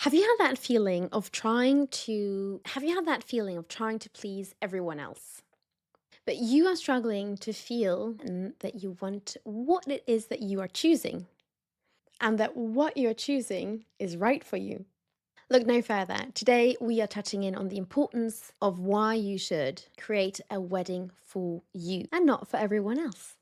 Have you had that feeling of trying to please everyone else? But you are struggling to feel that you want what it is that you are choosing and that what you're choosing is right for you. Look no further. Today we are touching in on the importance of why you should create a wedding for you and not for everyone else.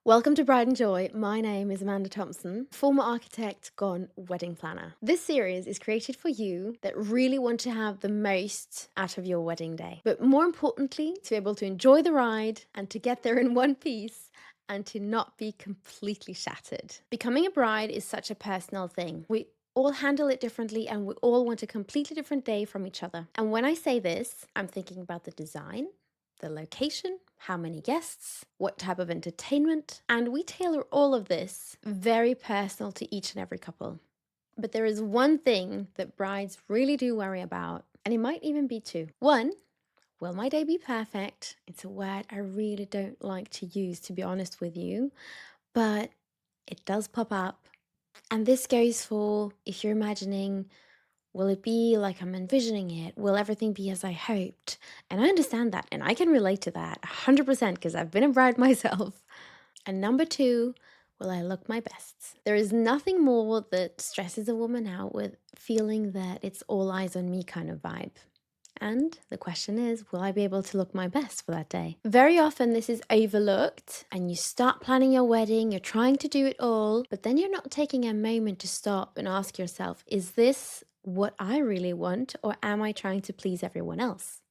Welcome to Bride and Joy. My name is Amanda Thompson, former architect gone wedding planner. This series is created for you that really want to have the most out of your wedding day, but more importantly, to be able to enjoy the ride and to get there in one piece and to not be completely shattered. Becoming a bride is such a personal thing. We all handle it differently and we all want a completely different day from each other. And when I say this, I'm thinking about the design, the location, how many guests, what type of entertainment, and we tailor all of this very personal to each and every couple. But there is one thing that brides really do worry about, and it might even be two. One, will my day be perfect? It's a word I really don't like to use, to be honest with you, but it does pop up. And this goes for if you're imagining, will it be like I'm envisioning it? Will everything be as I hoped? And I understand that, and I can relate to that 100% because I've been a bride myself. And number two, will I look my best? There is nothing more that stresses a woman out with feeling that it's all eyes on me kind of vibe. And the question is, will I be able to look my best for that day? Very often, this is overlooked, and you start planning your wedding, you're trying to do it all, but then you're not taking a moment to stop and ask yourself, is this what I really want, or am I trying to please everyone else?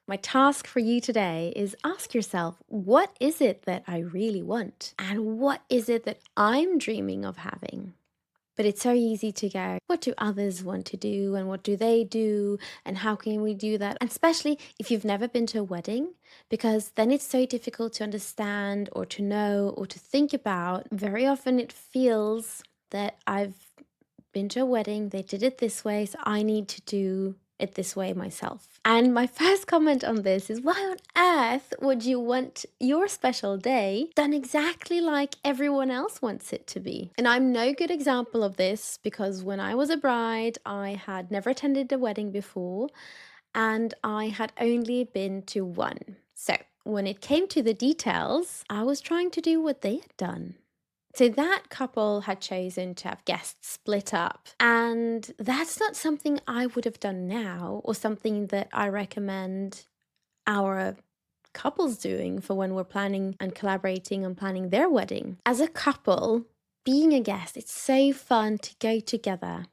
My task for you today is ask yourself, what is it that I really want? And what is it that I'm dreaming of having? But it's so easy to go, what do others want to do and what do they do and how can we do that? And especially if you've never been to a wedding, because then it's so difficult to understand or to know or to think about. Very often it feels that I've been to a wedding, they did it this way, so I need to do it this way myself. And my first comment on this is, why on earth would you want your special day done exactly like everyone else wants it to be? And I'm no good example of this because when I was a bride, I had never attended a wedding before and I had only been to one. So when it came to the details, I was trying to do what they had done. So that couple had chosen to have guests split up. And that's not something I would have done now or something that I recommend our couples doing for when we're planning and collaborating and planning their wedding. As a couple, being a guest, it's so fun to go together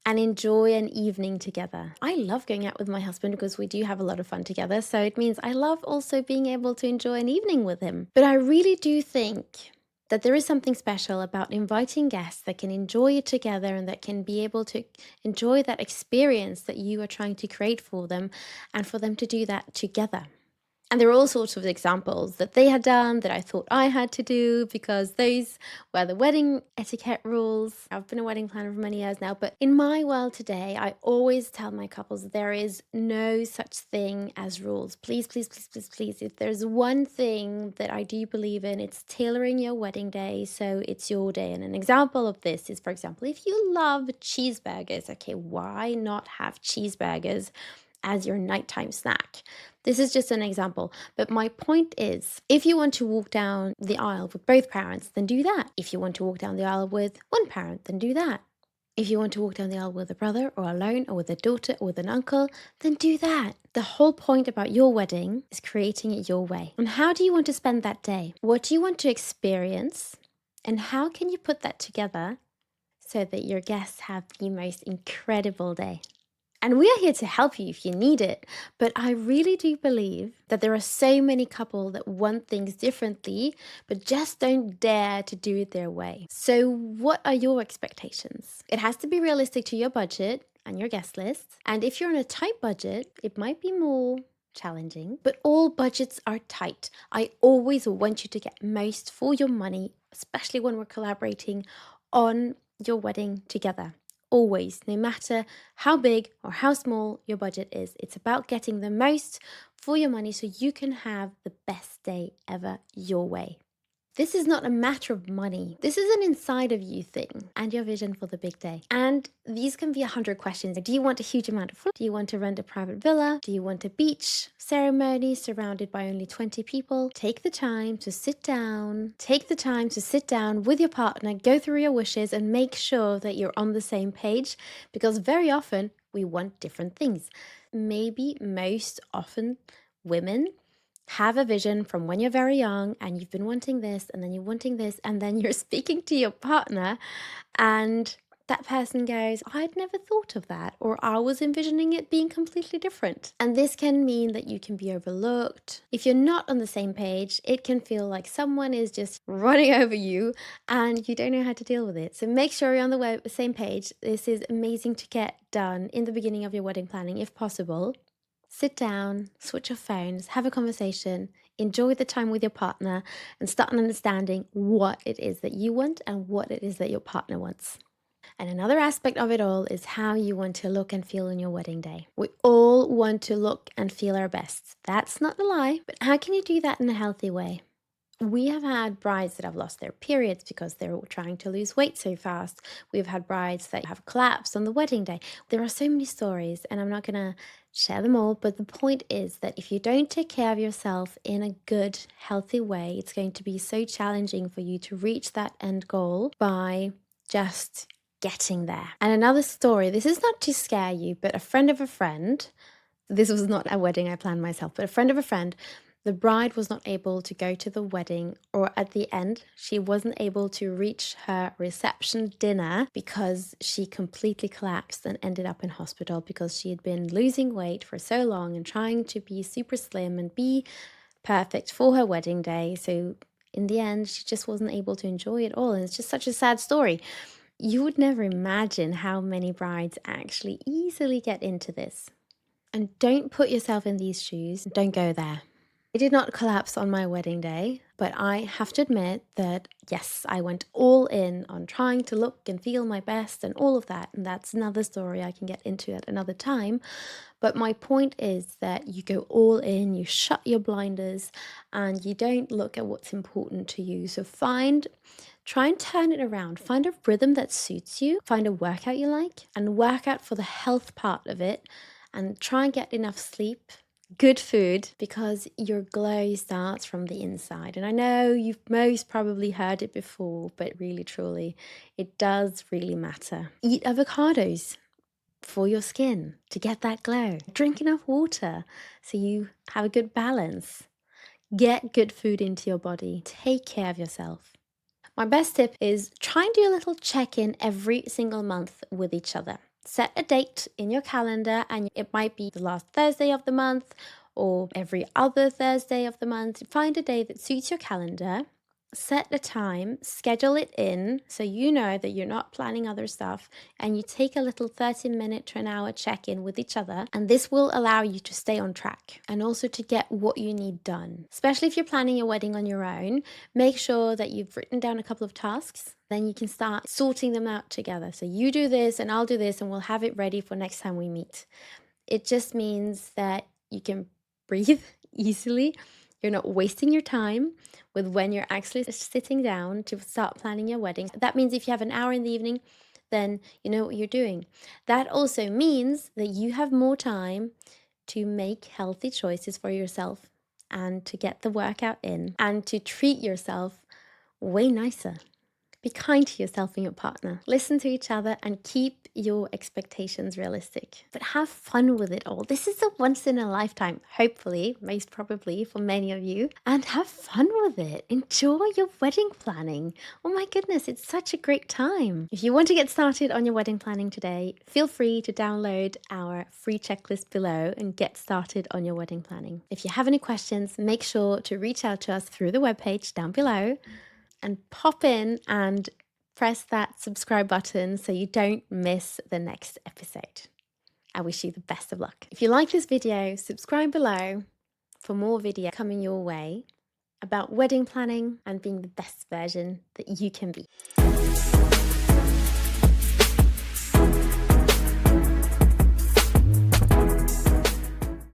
and enjoy an evening together. I love going out with my husband because we do have a lot of fun together. So it means I love also being able to enjoy an evening with him. But I really do think that there is something special about inviting guests that can enjoy it together and that can be able to enjoy that experience that you are trying to create for them and for them to do that together. And there are all sorts of examples that they had done that I thought I had to do because those were the wedding etiquette rules. I've been a wedding planner for many years now, but in my world today, I always tell my couples there is no such thing as rules. Please, please, please, please, please. If there's one thing that I do believe in, it's tailoring your wedding day so it's your day. And an example of this is, for example, if you love cheeseburgers, okay, why not have cheeseburgers as your nighttime snack? This is just an example, but my point is, if you want to walk down the aisle with both parents, then do that. If you want to walk down the aisle with one parent, then do that. If you want to walk down the aisle with a brother or alone or with a daughter or with an uncle, then do that. The whole point about your wedding is creating it your way. And how do you want to spend that day? What do you want to experience? And how can you put that together so that your guests have the most incredible day? And we are here to help you if you need it. But I really do believe that there are so many couples that want things differently, but just don't dare to do it their way. So what are your expectations? It has to be realistic to your budget and your guest list. And if you're on a tight budget, it might be more challenging, but all budgets are tight. I always want you to get most for your money, especially when we're collaborating on your wedding together. Always, no matter how big or how small your budget is, it's about getting the most for your money so you can have the best day ever your way. This is not a matter of money. This is an inside of you thing and your vision for the big day. And these can be 100 questions. Do you want a huge amount of food? Do you want to rent a private villa? Do you want a beach ceremony surrounded by only 20 people? Take the time to sit down. Take the time to sit down with your partner, go through your wishes, and make sure that you're on the same page, because very often we want different things. Maybe most often women have a vision from when you're very young and you've been wanting this and then you're wanting this, and then you're speaking to your partner and that person goes, I'd never thought of that, or I was envisioning it being completely different. And this can mean that you can be overlooked. If you're not on the same page, it can feel like someone is just running over you and you don't know how to deal with it. So make sure you're on the same page. This is amazing to get done in the beginning of your wedding planning if possible. Sit down, switch your phones, have a conversation, enjoy the time with your partner, and start understanding what it is that you want and what it is that your partner wants. And another aspect of it all is how you want to look and feel on your wedding day. We all want to look and feel our best. That's not a lie, but how can you do that in a healthy way? We have had brides that have lost their periods because they're trying to lose weight so fast. We've had brides that have collapsed on the wedding day. There are so many stories, and I'm not going to share them all. But the point is that if you don't take care of yourself in a good, healthy way, it's going to be so challenging for you to reach that end goal by just getting there. And another story, this is not to scare you, but a friend of a friend, this was not a wedding I planned myself, but a friend of a friend, the bride was not able to go to the wedding, or at the end, she wasn't able to reach her reception dinner because she completely collapsed and ended up in hospital because she had been losing weight for so long and trying to be super slim and be perfect for her wedding day. So in the end, she just wasn't able to enjoy it all. And it's just such a sad story. You would never imagine how many brides actually easily get into this. And don't put yourself in these shoes. Don't go there. I did not collapse on my wedding day, but I have to admit that, yes, I went all in on trying to look and feel my best and all of that. And that's another story I can get into at another time. But my point is that you go all in, you shut your blinders, and you don't look at what's important to you. So try and turn it around. Find a rhythm that suits you. Find a workout you like and work out for the health part of it, and try and get enough sleep. Good food, because your glow starts from the inside. And I know you've most probably heard it before, but really, truly, it does really matter. Eat avocados for your skin to get that glow. Drink enough water so you have a good balance. Get good food into your body. Take care of yourself. My best tip is try and do a little check-in every single month with each other. Set a date in your calendar, and it might be the last Thursday of the month or every other Thursday of the month. Find a day that suits your calendar. Set a time, schedule it in so you know that you're not planning other stuff, and you take a little 30-minute to an hour check-in with each other, and this will allow you to stay on track and also to get what you need done. Especially if you're planning your wedding on your own, make sure that you've written down a couple of tasks, then you can start sorting them out together. So you do this and I'll do this, and we'll have it ready for next time we meet. It just means that you can breathe easily. You're not wasting your time with when you're actually sitting down to start planning your wedding. That means if you have an hour in the evening, then you know what you're doing. That also means that you have more time to make healthy choices for yourself and to get the workout in and to treat yourself way nicer. Be kind to yourself and your partner. Listen to each other and keep your expectations realistic. But have fun with it all. This is a once in a lifetime, hopefully, most probably for many of you. And have fun with it. Enjoy your wedding planning. Oh my goodness, it's such a great time. If you want to get started on your wedding planning today, feel free to download our free checklist below and get started on your wedding planning. If you have any questions, make sure to reach out to us through the webpage down below. And pop in and press that subscribe button so you don't miss the next episode. I wish you the best of luck. If you like this video, subscribe below for more video coming your way about wedding planning and being the best version that you can be.